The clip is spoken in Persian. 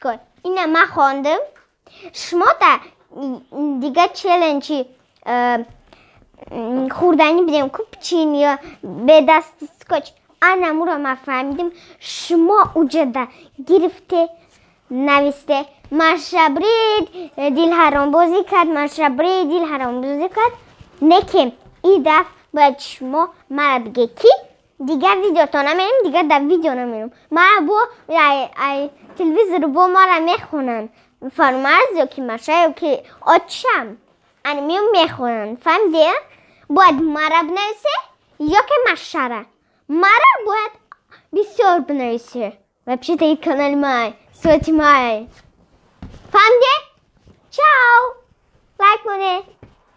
کن. اینه من خواندم. شما در دیگه چلنجی خوردنی بدیم کوپچین یا به دست سکوچ آنمو رو ما فهمیدیم. شما اوجه در گرفته نویسته مشبرید دیل حرام بازی کرد مشبرید دیل حرام بازی کرد نکم ای دفع باید شما مرا بگه کی دیگه ویدیو تا نمیرم دیگه در ویدیو نمیرم مرا با تلویزیون با مرا میخونن فرمارز یا که مشه یا که آچم انمیو میخونن فهمیده باید مرا بنویسه یا که مشره مرا باید بسیار بنویسه Вообще-то и канал май, соти май. Фамде? Чао! Лайк моне!